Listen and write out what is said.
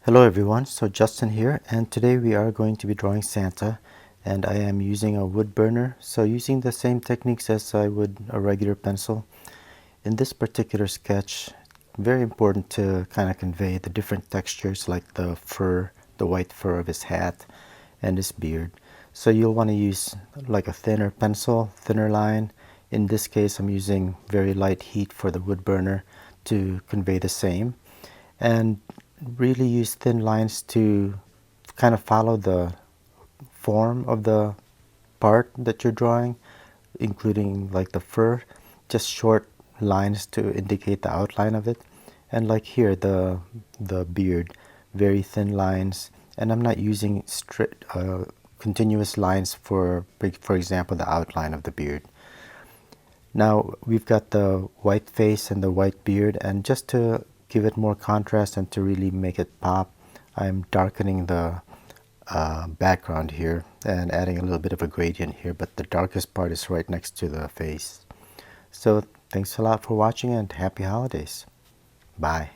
Hello everyone, so Justin here, and today we are going to be drawing Santa, and I am using a wood burner, so using the same techniques as I would a regular pencil. In this particular sketch, very important to kind of convey the different textures like the fur, the white fur of his hat and his beard. So you'll want to use like a thinner pencil, thinner line. In this case I'm using very light heat for the wood burner to convey the same. And really use thin lines to kind of follow the form of the part that you're drawing, including like the fur, just short lines to indicate the outline of it. And like here, the beard, very thin lines, and I'm not using strict continuous lines for example the outline of the beard. Now we've got the white face and the white beard, and just to give it more contrast and to really make it pop, I'm darkening the background here and adding a little bit of a gradient here, but the darkest part is right next to the face. So thanks a lot for watching and happy holidays. Bye.